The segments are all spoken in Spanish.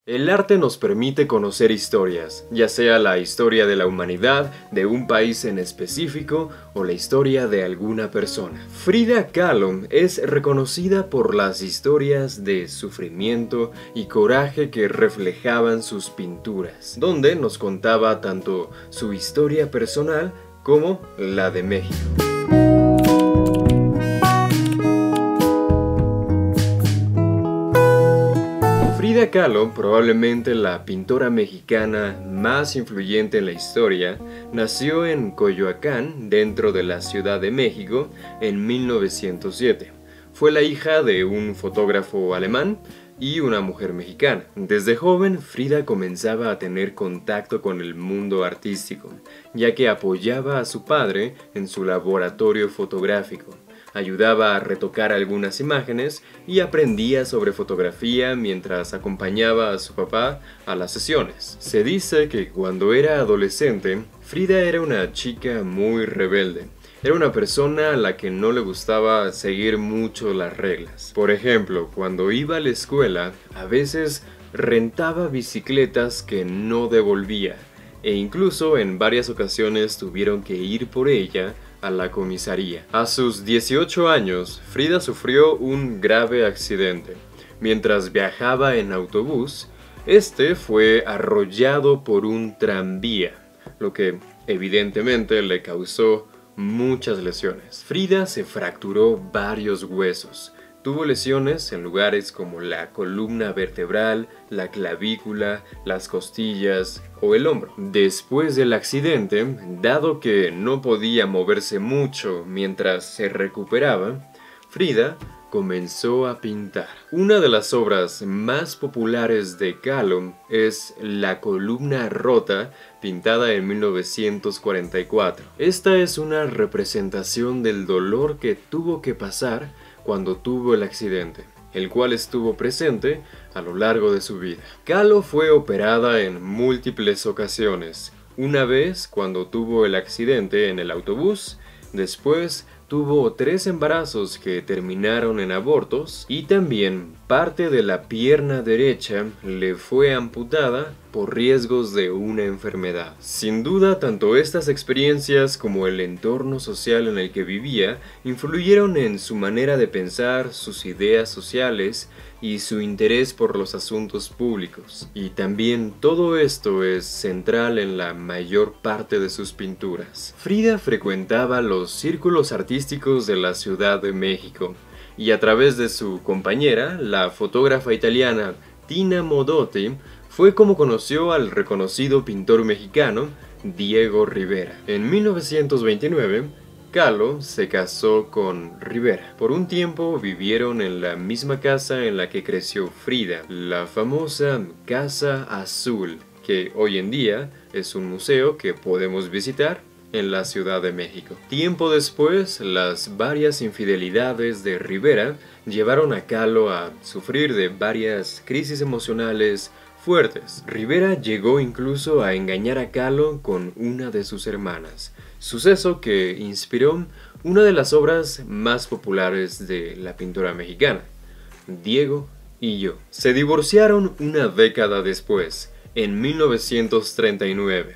El arte nos permite conocer historias, ya sea la historia de la humanidad, de un país en específico o la historia de alguna persona. Frida Kahlo es reconocida por las historias de sufrimiento y coraje que reflejaban sus pinturas, donde nos contaba tanto su historia personal como la de México. Frida Kahlo, probablemente la pintora mexicana más influyente en la historia, nació en Coyoacán, dentro de la Ciudad de México, en 1907. Fue la hija de un fotógrafo alemán y una mujer mexicana. Desde joven, Frida comenzaba a tener contacto con el mundo artístico, ya que apoyaba a su padre en su laboratorio fotográfico. Ayudaba a retocar algunas imágenes y aprendía sobre fotografía mientras acompañaba a su papá a las sesiones. Se dice que cuando era adolescente, Frida era una chica muy rebelde. Era una persona a la que no le gustaba seguir mucho las reglas. Por ejemplo, cuando iba a la escuela, a veces rentaba bicicletas que no devolvía, e incluso en varias ocasiones tuvieron que ir por ella a la comisaría. A sus 18 años, Frida sufrió un grave accidente. Mientras viajaba en autobús, este fue arrollado por un tranvía, lo que evidentemente le causó muchas lesiones. Frida se fracturó varios huesos. Tuvo lesiones en lugares como la columna vertebral, la clavícula, las costillas o el hombro. Después del accidente, dado que no podía moverse mucho mientras se recuperaba, Frida comenzó a pintar. Una de las obras más populares de Kahlo es La columna rota, pintada en 1944. Esta es una representación del dolor que tuvo que pasar cuando tuvo el accidente, el cual estuvo presente a lo largo de su vida. Kahlo fue operada en múltiples ocasiones. Una vez cuando tuvo el accidente en el autobús, después tuvo 3 embarazos que terminaron en abortos y también parte de la pierna derecha le fue amputada por riesgos de una enfermedad. Sin duda, tanto estas experiencias como el entorno social en el que vivía influyeron en su manera de pensar, sus ideas sociales y su interés por los asuntos públicos. Y también todo esto es central en la mayor parte de sus pinturas. Frida frecuentaba los círculos artísticos de la Ciudad de México y a través de su compañera, la fotógrafa italiana Tina Modotti, fue como conoció al reconocido pintor mexicano Diego Rivera. En 1929, Kahlo se casó con Rivera. Por un tiempo vivieron en la misma casa en la que creció Frida, la famosa Casa Azul, que hoy en día es un museo que podemos visitar en la Ciudad de México. Tiempo después, las varias infidelidades de Rivera llevaron a Kahlo a sufrir de varias crisis emocionales fuertes. Rivera llegó incluso a engañar a Kahlo con una de sus hermanas, suceso que inspiró una de las obras más populares de la pintura mexicana, Diego y yo. Se divorciaron una década después, en 1939,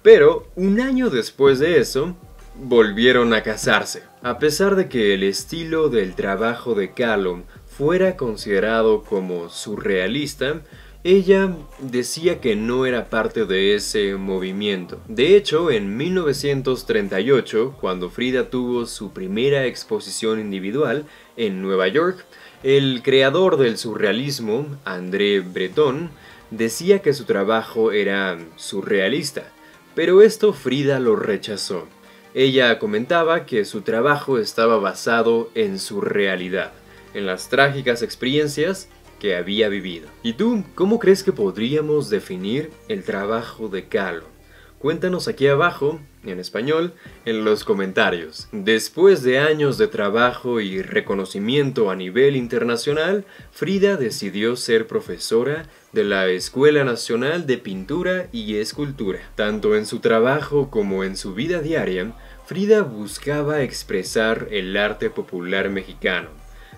pero un año después de eso, volvieron a casarse. A pesar de que el estilo del trabajo de Kahlo fuera considerado como surrealista, ella decía que no era parte de ese movimiento. De hecho, en 1938, cuando Frida tuvo su primera exposición individual en Nueva York, el creador del surrealismo, André Breton, decía que su trabajo era surrealista, pero esto Frida lo rechazó. Ella comentaba que su trabajo estaba basado en su realidad, en las trágicas experiencias que había vivido. ¿Y tú, cómo crees que podríamos definir el trabajo de Kahlo? Cuéntanos aquí abajo, en español, en los comentarios. Después de años de trabajo y reconocimiento a nivel internacional, Frida decidió ser profesora de la Escuela Nacional de Pintura y Escultura. Tanto en su trabajo como en su vida diaria, Frida buscaba expresar el arte popular mexicano,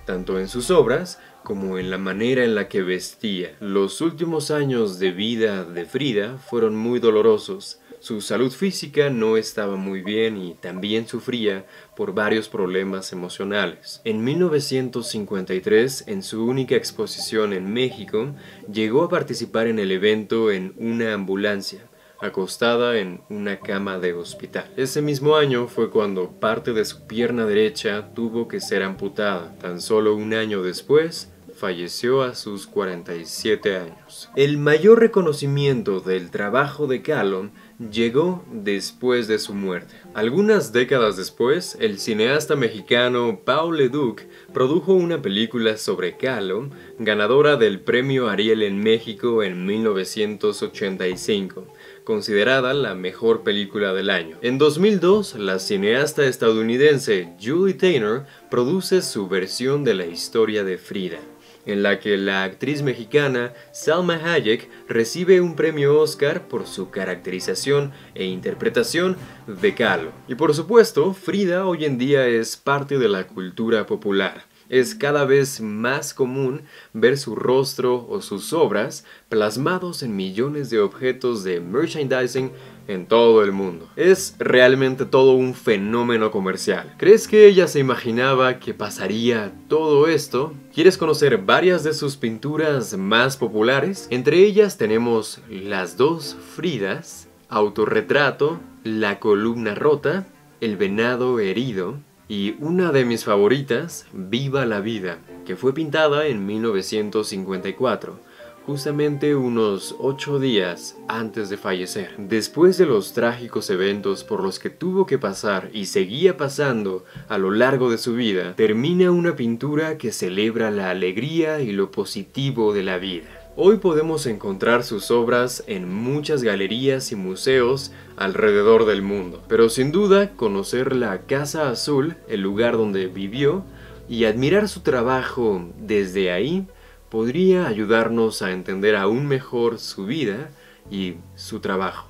tanto en sus obras como en la manera en la que vestía. Los últimos años de vida de Frida fueron muy dolorosos. Su salud física no estaba muy bien y también sufría por varios problemas emocionales. En 1953, en su única exposición en México, llegó a participar en el evento en una ambulancia, acostada en una cama de hospital. Ese mismo año fue cuando parte de su pierna derecha tuvo que ser amputada. Tan solo un año después, falleció a sus 47 años. El mayor reconocimiento del trabajo de Kahlo llegó después de su muerte. Algunas décadas después, el cineasta mexicano Paul Leduc produjo una película sobre Kahlo, ganadora del premio Ariel en México en 1985, considerada la mejor película del año. En 2002, la cineasta estadounidense Julie Taymor produce su versión de la historia de Frida, en la que la actriz mexicana Salma Hayek recibe un premio Oscar por su caracterización e interpretación de Kahlo. Y por supuesto, Frida hoy en día es parte de la cultura popular. Es cada vez más común ver su rostro o sus obras plasmados en millones de objetos de merchandising en todo el mundo. Es realmente todo un fenómeno comercial. ¿Crees que ella se imaginaba que pasaría todo esto? ¿Quieres conocer varias de sus pinturas más populares? Entre ellas tenemos Las dos Fridas, Autorretrato, La columna rota, El venado herido, y una de mis favoritas, Viva la vida, que fue pintada en 1954, justamente unos 8 días antes de fallecer. Después de los trágicos eventos por los que tuvo que pasar y seguía pasando a lo largo de su vida, termina una pintura que celebra la alegría y lo positivo de la vida. Hoy podemos encontrar sus obras en muchas galerías y museos alrededor del mundo, pero sin duda conocer la Casa Azul, el lugar donde vivió, y admirar su trabajo desde ahí podría ayudarnos a entender aún mejor su vida y su trabajo.